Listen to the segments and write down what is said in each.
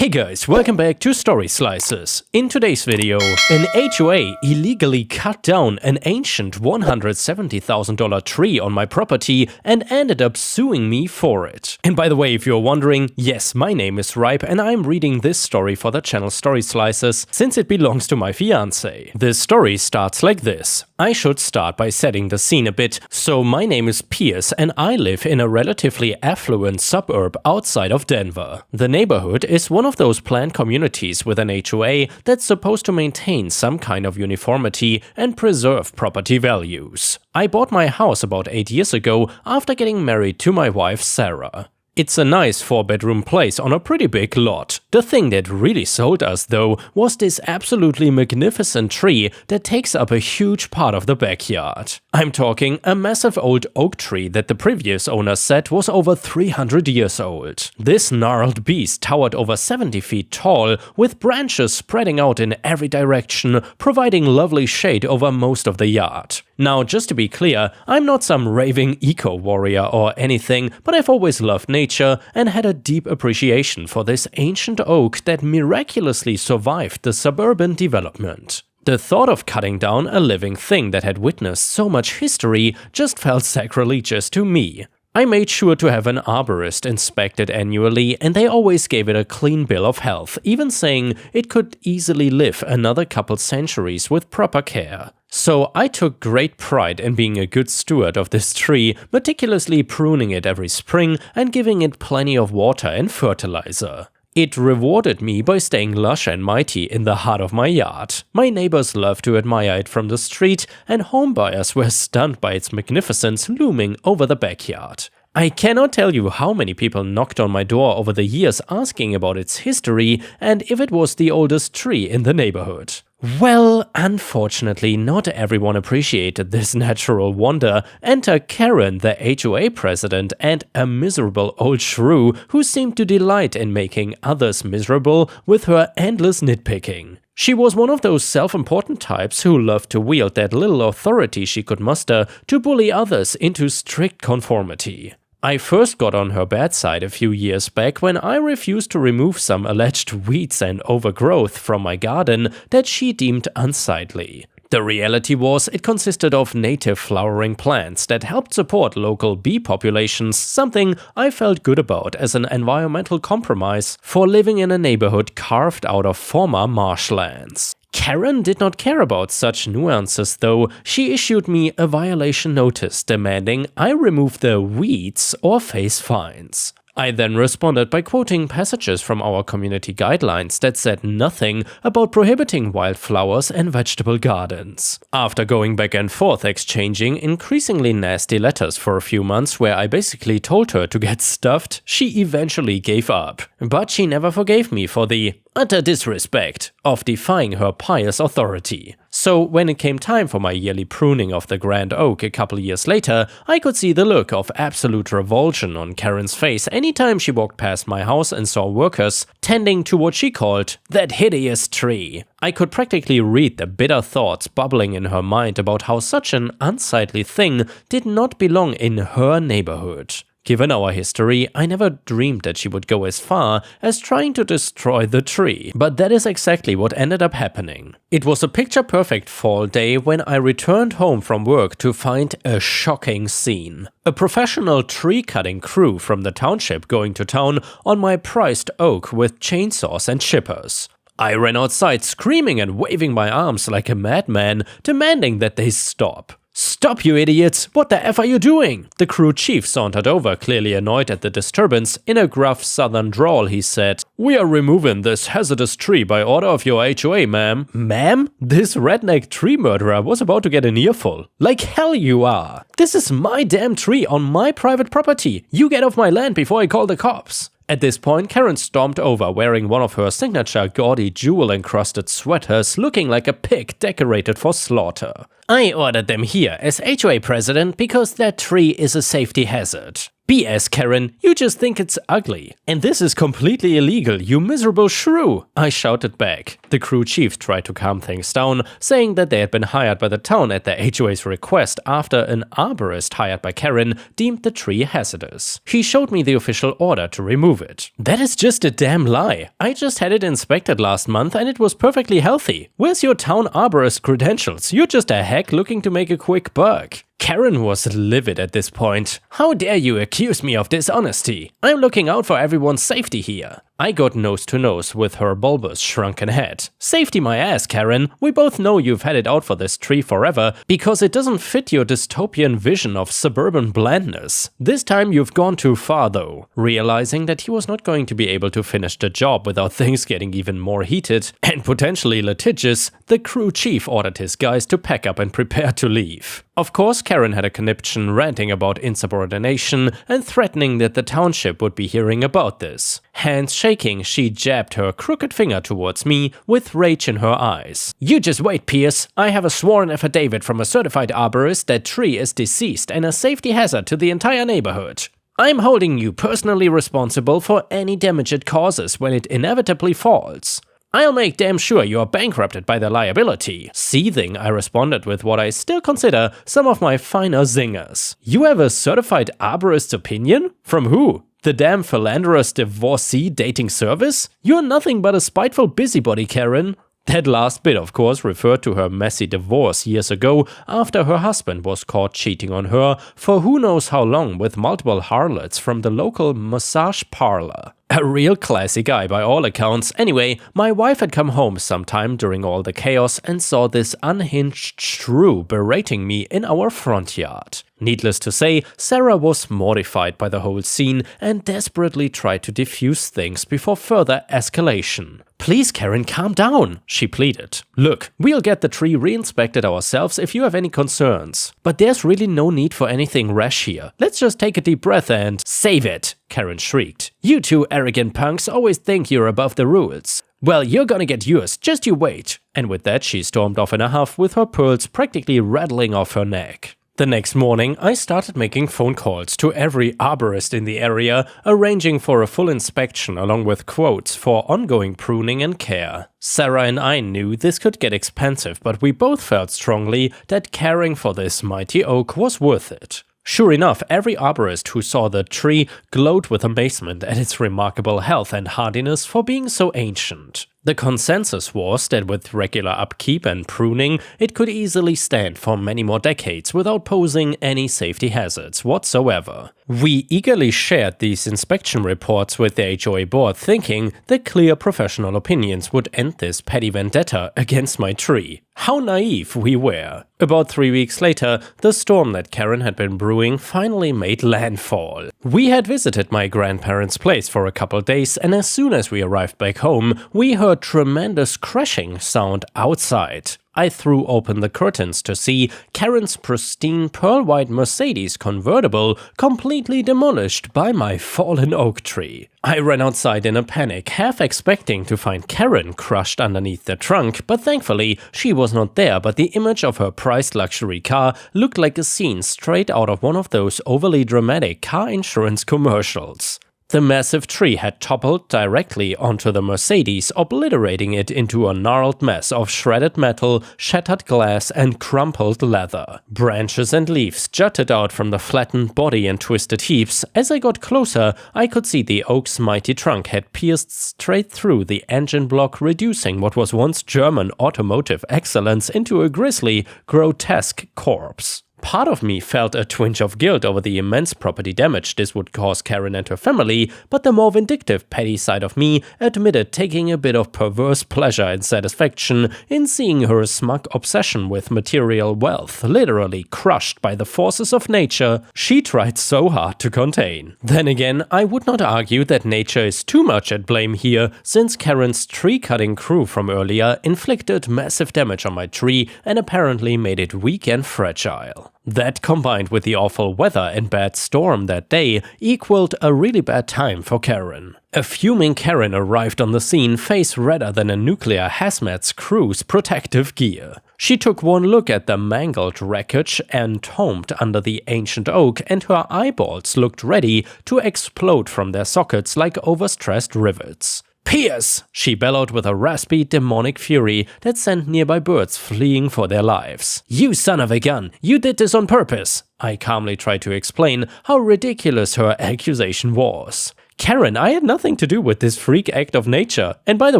Hey guys, welcome back to Storyslices. In today's video, an HOA illegally cut down an ancient $170,000 tree on my property and ended up suing me for it. And by the way, if you're wondering, yes, my name is Ripe and I'm reading this story for the channel Storyslices since it belongs to my fiance. The story starts like this. I should start by setting the scene a bit. So my name is Pierce and I live in a relatively affluent suburb outside of Denver. The neighborhood is one of those planned communities with an HOA that's supposed to maintain some kind of uniformity and preserve property values. I bought my house about 8 years ago after getting married to my wife Sarah. It's a nice 4-bedroom place on a pretty big lot. The thing that really sold us though was this absolutely magnificent tree that takes up a huge part of the backyard. I'm talking a massive old oak tree that the previous owner said was over 300 years old. This gnarled beast towered over 70 feet tall with branches spreading out in every direction, providing lovely shade over most of the yard. Now, just to be clear, I'm not some raving eco-warrior or anything, but I've always loved nature and had a deep appreciation for this ancient oak that miraculously survived the suburban development. The thought of cutting down a living thing that had witnessed so much history just felt sacrilegious to me. I made sure to have an arborist inspect it annually, and they always gave it a clean bill of health, even saying it could easily live another couple centuries with proper care. So I took great pride in being a good steward of this tree, meticulously pruning it every spring and giving it plenty of water and fertilizer. It rewarded me by staying lush and mighty in the heart of my yard. My neighbors loved to admire it from the street, and homebuyers were stunned by its magnificence looming over the backyard. I cannot tell you how many people knocked on my door over the years asking about its history and if it was the oldest tree in the neighborhood. Well, unfortunately, not everyone appreciated this natural wonder. Enter Karen, the HOA president, and a miserable old shrew who seemed to delight in making others miserable with her endless nitpicking. She was one of those self-important types who loved to wield that little authority she could muster to bully others into strict conformity. I first got on her bad side a few years back when I refused to remove some alleged weeds and overgrowth from my garden that she deemed unsightly. The reality was it consisted of native flowering plants that helped support local bee populations, something I felt good about as an environmental compromise for living in a neighborhood carved out of former marshlands. Karen did not care about such nuances though. She issued me a violation notice demanding I remove the weeds or face fines. I then responded by quoting passages from our community guidelines that said nothing about prohibiting wildflowers and vegetable gardens. After going back and forth exchanging increasingly nasty letters for a few months where I basically told her to get stuffed, she eventually gave up. But she never forgave me for the utter disrespect of defying her pious authority. So when it came time for my yearly pruning of the grand oak a couple years later, I could see the look of absolute revulsion on Karen's face anytime she walked past my house and saw workers tending to what she called that hideous tree. I could practically read the bitter thoughts bubbling in her mind about how such an unsightly thing did not belong in her neighborhood. Given our history, I never dreamed that she would go as far as trying to destroy the tree, but that is exactly what ended up happening. It was a picture-perfect fall day when I returned home from work to find a shocking scene. A professional tree-cutting crew from the township going to town on my prized oak with chainsaws and chippers. I ran outside screaming and waving my arms like a madman, demanding that they stop. "Stop, you idiots! What the F are you doing?" The crew chief sauntered over, clearly annoyed at the disturbance. In a gruff southern drawl, he said, "We are removing this hazardous tree by order of your HOA, ma'am." Ma'am? This redneck tree murderer was about to get an earful. Like hell you are! This is my damn tree on my private property. You get off my land before I call the cops. At this point, Karen stomped over wearing one of her signature gaudy jewel-encrusted sweaters, looking like a pig decorated for slaughter. "I ordered them here as HOA president because that tree is a safety hazard." BS, Karen, you just think it's ugly. And this is completely illegal, you miserable shrew, I shouted back. The crew chief tried to calm things down, saying that they had been hired by the town at the HOA's request after an arborist hired by Karen deemed the tree hazardous. He showed me the official order to remove it. That is just a damn lie. I just had it inspected last month and it was perfectly healthy. Where's your town arborist credentials? You're just a hack looking to make a quick buck. Karen was livid at this point. How dare you accuse me of dishonesty? I'm looking out for everyone's safety here. I got nose to nose with her bulbous, shrunken head. Safety my ass, Karen. We both know you've had it out for this tree forever because it doesn't fit your dystopian vision of suburban blandness. This time you've gone too far though. Realizing that he was not going to be able to finish the job without things getting even more heated and potentially litigious, the crew chief ordered his guys to pack up and prepare to leave. Of course, Karen had a conniption ranting about insubordination and threatening that the township would be hearing about this. Hands shaking, she jabbed her crooked finger towards me with rage in her eyes. You just wait, Pierce. I have a sworn affidavit from a certified arborist that tree is deceased and a safety hazard to the entire neighborhood. I'm holding you personally responsible for any damage it causes when it inevitably falls. I'll make damn sure you are bankrupted by the liability. Seething, I responded with what I still consider some of my finer zingers. You have a certified arborist's opinion? From who? The damn philanderous divorcee dating service? You're nothing but a spiteful busybody, Karen. That last bit, of course, referred to her messy divorce years ago after her husband was caught cheating on her for who knows how long with multiple harlots from the local massage parlor. A real classy guy by all accounts. Anyway, my wife had come home sometime during all the chaos and saw this unhinged shrew berating me in our front yard. Needless to say, Sarah was mortified by the whole scene and desperately tried to defuse things before further escalation. Please, Karen, calm down, she pleaded. Look, we'll get the tree re-inspected ourselves if you have any concerns. But there's really no need for anything rash here. Let's just take a deep breath and save it, Karen shrieked. You two arrogant punks always think you're above the rules. Well, you're gonna get yours, just you wait. And with that, she stormed off in a huff with her pearls practically rattling off her neck. The next morning, I started making phone calls to every arborist in the area, arranging for a full inspection along with quotes for ongoing pruning and care. Sarah and I knew this could get expensive, but we both felt strongly that caring for this mighty oak was worth it. Sure enough, every arborist who saw the tree glowed with amazement at its remarkable health and hardiness for being so ancient. The consensus was that with regular upkeep and pruning, it could easily stand for many more decades without posing any safety hazards whatsoever. We eagerly shared these inspection reports with the HOA board, thinking that clear professional opinions would end this petty vendetta against my tree. How naive we were. About 3 weeks later, the storm that Karen had been brewing finally made landfall. We had visited my grandparents' place for a couple days, and as soon as we arrived back home, we heard tremendous crashing sound outside. I threw open the curtains to see Karen's pristine pearl-white Mercedes convertible completely demolished by my fallen oak tree. I ran outside in a panic, half expecting to find Karen crushed underneath the trunk, but thankfully she was not there, but the image of her prized luxury car looked like a scene straight out of one of those overly dramatic car insurance commercials. The massive tree had toppled directly onto the Mercedes, obliterating it into a gnarled mess of shredded metal, shattered glass, and crumpled leather. Branches and leaves jutted out from the flattened body in twisted heaps. As I got closer, I could see the oak's mighty trunk had pierced straight through the engine block, reducing what was once German automotive excellence into a grisly, grotesque corpse. Part of me felt a twinge of guilt over the immense property damage this would cause Karen and her family, but the more vindictive, petty side of me admitted taking a bit of perverse pleasure and satisfaction in seeing her smug obsession with material wealth literally crushed by the forces of nature she tried so hard to contain. Then again, I would not argue that nature is too much at blame here, since Karen's tree-cutting crew from earlier inflicted massive damage on my tree and apparently made it weak and fragile. That, combined with the awful weather and bad storm that day, equaled a really bad time for Karen. A fuming Karen arrived on the scene, face redder than a nuclear hazmat crew's protective gear. She took one look at the mangled wreckage entombed under the ancient oak, and her eyeballs looked ready to explode from their sockets like overstressed rivets. "Pierce!" she bellowed with a raspy, demonic fury that sent nearby birds fleeing for their lives. "You son of a gun! You did this on purpose!" I calmly tried to explain how ridiculous her accusation was. "Karen, I had nothing to do with this freak act of nature. And by the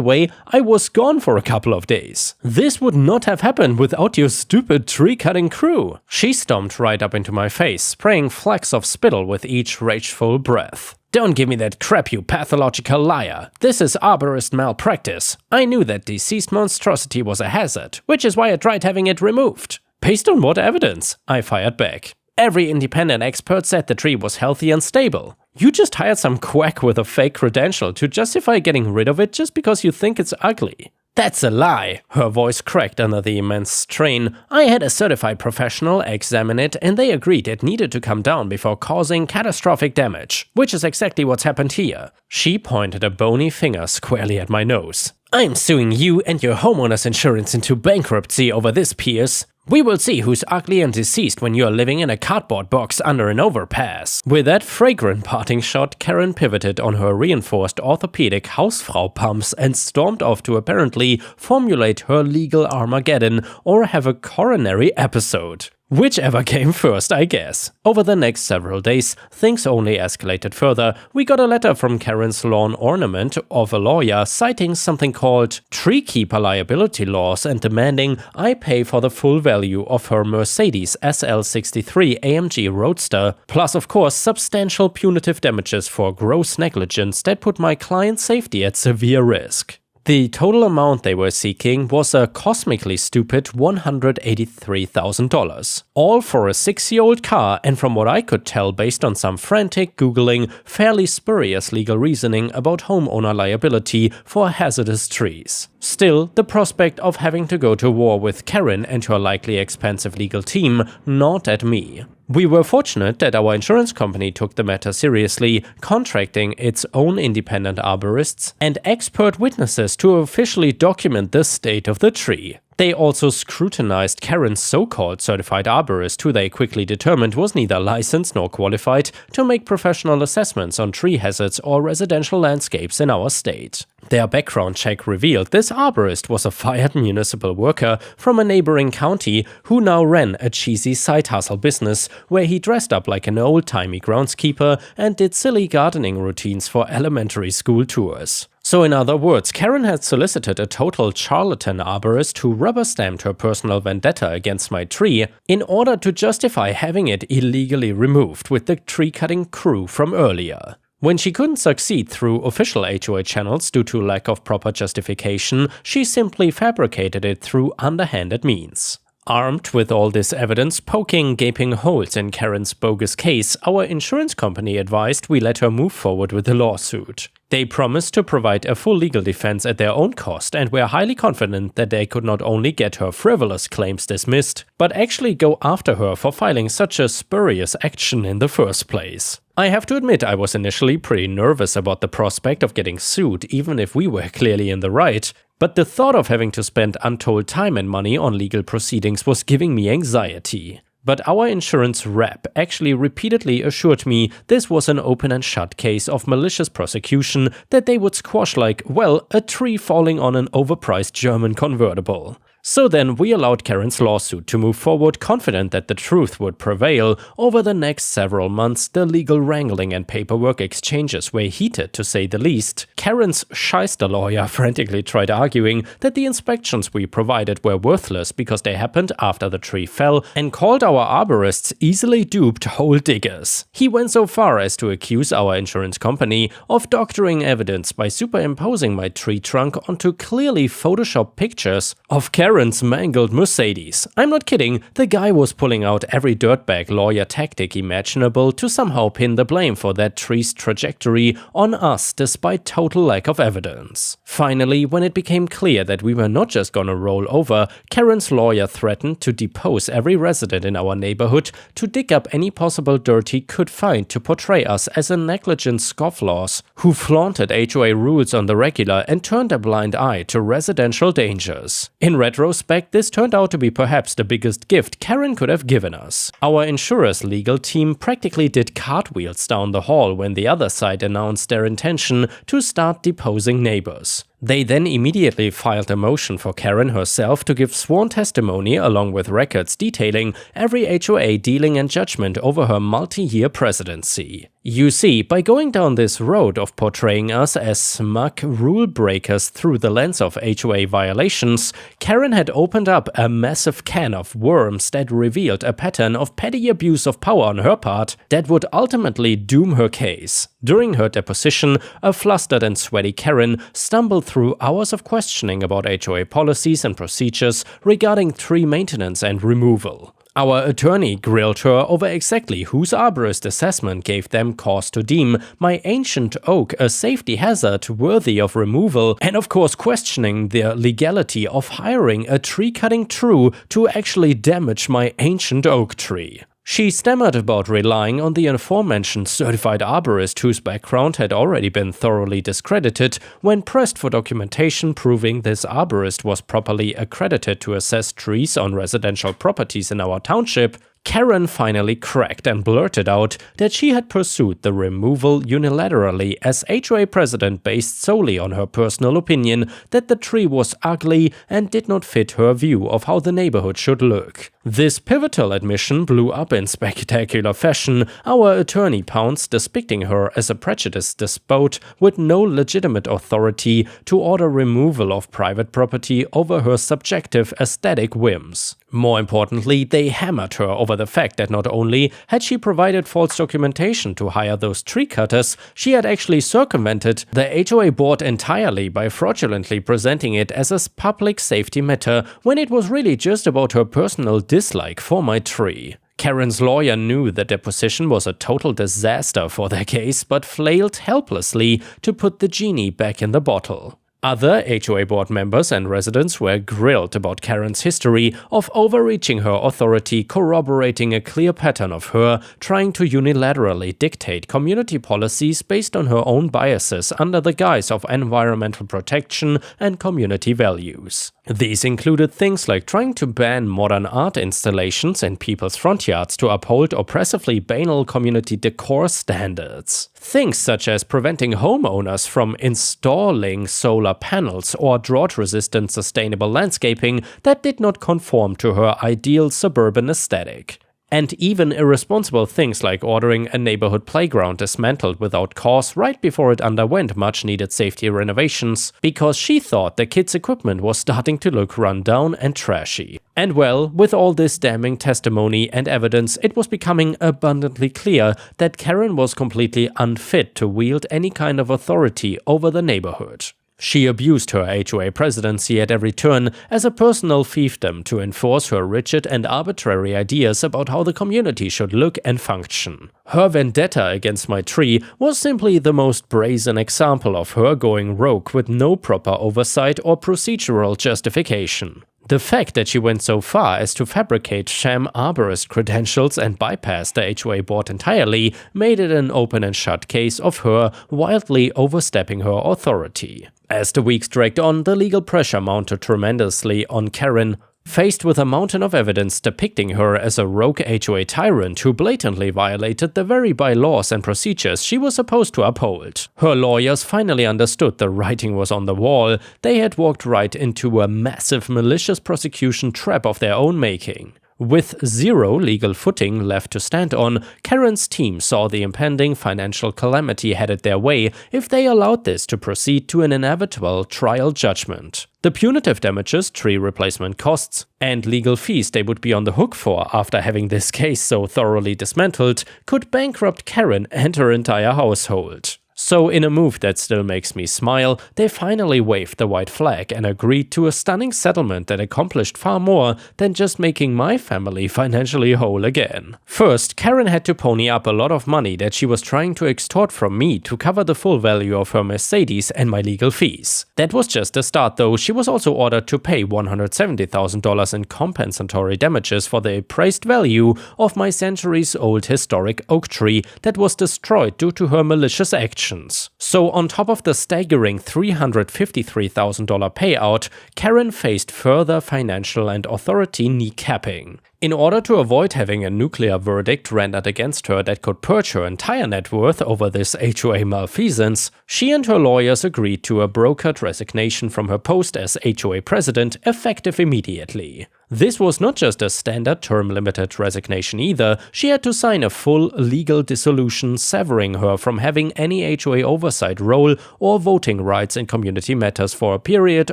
way, I was gone for a couple of days. This would not have happened without your stupid tree-cutting crew." She stomped right up into my face, spraying flecks of spittle with each rageful breath. "Don't give me that crap, you pathological liar. This is arborist malpractice. I knew that deceased monstrosity was a hazard, which is why I tried having it removed." "Based on what evidence?" I fired back. "Every independent expert said the tree was healthy and stable. You just hired some quack with a fake credential to justify getting rid of it just because you think it's ugly." "That's a lie." Her voice cracked under the immense strain. "I had a certified professional examine it, and they agreed it needed to come down before causing catastrophic damage, which is exactly what's happened here." She pointed a bony finger squarely at my nose. "I'm suing you and your homeowner's insurance into bankruptcy over this, Pierce. We will see who's ugly and deceased when you're living in a cardboard box under an overpass." With that fragrant parting shot, Karen pivoted on her reinforced orthopedic Hausfrau pumps and stormed off to apparently formulate her legal Armageddon or have a coronary episode. Whichever came first, I guess. Over the next several days, things only escalated further. We got a letter from Karen's lawn ornament of a lawyer citing something called tree keeper liability laws and demanding I pay for the full value of her Mercedes SL63 AMG Roadster, plus of course substantial punitive damages for gross negligence that put my client's safety at severe risk. The total amount they were seeking was a cosmically stupid $183,000. All for a 6-year-old car, and from what I could tell based on some frantic Googling, fairly spurious legal reasoning about homeowner liability for hazardous trees. Still, the prospect of having to go to war with Karen and her likely expensive legal team gnawed at me. We were fortunate that our insurance company took the matter seriously, contracting its own independent arborists and expert witnesses to officially document the state of the tree. They also scrutinized Karen's so-called certified arborist, who they quickly determined was neither licensed nor qualified to make professional assessments on tree hazards or residential landscapes in our state. Their background check revealed this arborist was a fired municipal worker from a neighboring county who now ran a cheesy side hustle business where he dressed up like an old-timey groundskeeper and did silly gardening routines for elementary school tours. So in other words, Karen had solicited a total charlatan arborist who rubber-stamped her personal vendetta against my tree in order to justify having it illegally removed with the tree-cutting crew from earlier. When she couldn't succeed through official HOA channels due to lack of proper justification, she simply fabricated it through underhanded means. Armed with all this evidence poking gaping holes in Karen's bogus case, our insurance company advised we let her move forward with the lawsuit. They promised to provide a full legal defense at their own cost, and were highly confident that they could not only get her frivolous claims dismissed, but actually go after her for filing such a spurious action in the first place. I have to admit I was initially pretty nervous about the prospect of getting sued, even if we were clearly in the right. But the thought of having to spend untold time and money on legal proceedings was giving me anxiety. But our insurance rep actually repeatedly assured me this was an open and shut case of malicious prosecution that they would squash like, well, a tree falling on an overpriced German convertible. So then we allowed Karen's lawsuit to move forward, confident that the truth would prevail. Over the next several months, the legal wrangling and paperwork exchanges were heated, to say the least. Karen's shyster lawyer frantically tried arguing that the inspections we provided were worthless because they happened after the tree fell, and called our arborists easily duped hole diggers. He went so far as to accuse our insurance company of doctoring evidence by superimposing my tree trunk onto clearly photoshopped pictures of Karen's mangled Mercedes. I'm not kidding, the guy was pulling out every dirtbag lawyer tactic imaginable to somehow pin the blame for that tree's trajectory on us despite total lack of evidence. Finally, when it became clear that we were not just gonna roll over, Karen's lawyer threatened to depose every resident in our neighborhood to dig up any possible dirt he could find to portray us as a negligent scofflaws who flaunted HOA rules on the regular and turned a blind eye to residential dangers. In retrospect, retrospect, this turned out to be perhaps the biggest gift Karen could have given us. Our insurer's legal team practically did cartwheels down the hall when the other side announced their intention to start deposing neighbors. They then immediately filed a motion for Karen herself to give sworn testimony along with records detailing every HOA dealing and judgment over her multi-year presidency. You see, by going down this road of portraying us as smug rule breakers through the lens of HOA violations, Karen had opened up a massive can of worms that revealed a pattern of petty abuse of power on her part that would ultimately doom her case. During her deposition, a flustered and sweaty Karen stumbled through hours of questioning about HOA policies and procedures regarding tree maintenance and removal. Our attorney grilled her over exactly whose arborist assessment gave them cause to deem my ancient oak a safety hazard worthy of removal, and of course questioning the legality of hiring a tree-cutting crew to actually damage my ancient oak tree. She stammered about relying on the aforementioned certified arborist whose background had already been thoroughly discredited when pressed for documentation proving this arborist was properly accredited to assess trees on residential properties in our township. Karen finally cracked and blurted out that she had pursued the removal unilaterally as HOA president based solely on her personal opinion that the tree was ugly and did not fit her view of how the neighborhood should look. This pivotal admission blew up in spectacular fashion. Our attorney pounced, depicting her as a prejudiced despot with no legitimate authority to order removal of private property over her subjective aesthetic whims. More importantly, they hammered her over the fact that not only had she provided false documentation to hire those tree cutters, she had actually circumvented the HOA board entirely by fraudulently presenting it as a public safety matter when it was really just about her personal dislike for my tree. Karen's lawyer knew the deposition was a total disaster for their case, but flailed helplessly to put the genie back in the bottle. Other HOA board members and residents were grilled about Karen's history of overreaching her authority, corroborating a clear pattern of her trying to unilaterally dictate community policies based on her own biases under the guise of environmental protection and community values. These included things like trying to ban modern art installations in people's front yards to uphold oppressively banal community decor standards. Things such as preventing homeowners from installing solar panels or drought-resistant sustainable landscaping that did not conform to her ideal suburban aesthetic. And even irresponsible things like ordering a neighborhood playground dismantled without cause right before it underwent much-needed safety renovations, because she thought the kids' equipment was starting to look run down and trashy. And well, with all this damning testimony and evidence, it was becoming abundantly clear that Karen was completely unfit to wield any kind of authority over the neighborhood. She abused her HOA presidency at every turn as a personal fiefdom to enforce her rigid and arbitrary ideas about how the community should look and function. Her vendetta against my tree was simply the most brazen example of her going rogue with no proper oversight or procedural justification. The fact that she went so far as to fabricate sham arborist credentials and bypass the HOA board entirely made it an open and shut case of her wildly overstepping her authority. As the weeks dragged on, the legal pressure mounted tremendously on Karen. Faced with a mountain of evidence depicting her as a rogue HOA tyrant who blatantly violated the very bylaws and procedures she was supposed to uphold, her lawyers finally understood the writing was on the wall. They had walked right into a massive malicious prosecution trap of their own making. With zero legal footing left to stand on, Karen's team saw the impending financial calamity headed their way if they allowed this to proceed to an inevitable trial judgment. The punitive damages, tree replacement costs, and legal fees they would be on the hook for after having this case so thoroughly dismantled could bankrupt Karen and her entire household. So in a move that still makes me smile, they finally waved the white flag and agreed to a stunning settlement that accomplished far more than just making my family financially whole again. First, Karen had to pony up a lot of money that she was trying to extort from me to cover the full value of her Mercedes and my legal fees. That was just the start though. She was also ordered to pay $170,000 in compensatory damages for the appraised value of my centuries-old historic oak tree that was destroyed due to her malicious actions. elections. So on top of the staggering $353,000 payout, Karen faced further financial and authority kneecapping. In order to avoid having a nuclear verdict rendered against her that could purge her entire net worth over this HOA malfeasance, she and her lawyers agreed to a brokered resignation from her post as HOA president effective immediately. This was not just a standard term-limited resignation either, she had to sign a full legal dissolution severing her from having any HOA oversight role or voting rights in community matters for a period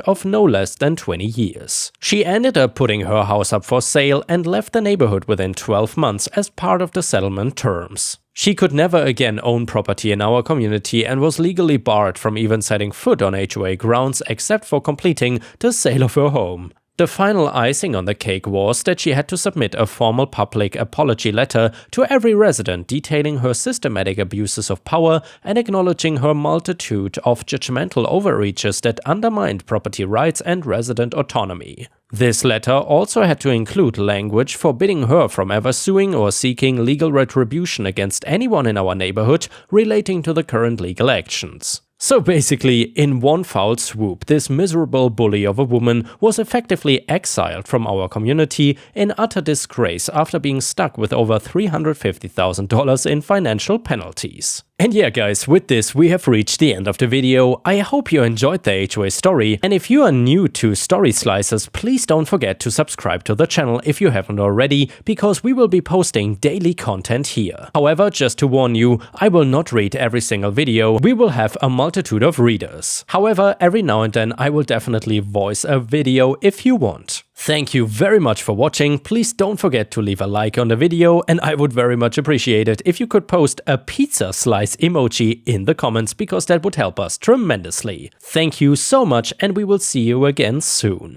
of no less than 20 years. She ended up putting her house up for sale and left the neighborhood within 12 months as part of the settlement terms. She could never again own property in our community and was legally barred from even setting foot on HOA grounds except for completing the sale of her home. The final icing on the cake was that she had to submit a formal public apology letter to every resident detailing her systematic abuses of power and acknowledging her multitude of judgmental overreaches that undermined property rights and resident autonomy. This letter also had to include language forbidding her from ever suing or seeking legal retribution against anyone in our neighborhood relating to the current legal actions. So basically, in one foul swoop, this miserable bully of a woman was effectively exiled from our community in utter disgrace after being stuck with over $350,000 in financial penalties. And yeah guys, with this we have reached the end of the video. I hope you enjoyed the HOA story, and if you are new to Storyslices, please don't forget to subscribe to the channel if you haven't already, because we will be posting daily content here. However, just to warn you, I will not read every single video, we will have a multitude of readers. However, every now and then I will definitely voice a video if you want. Thank you very much for watching, please don't forget to leave a like on the video, and I would very much appreciate it if you could post a pizza slice emoji in the comments, because that would help us tremendously. Thank you so much, and we will see you again soon.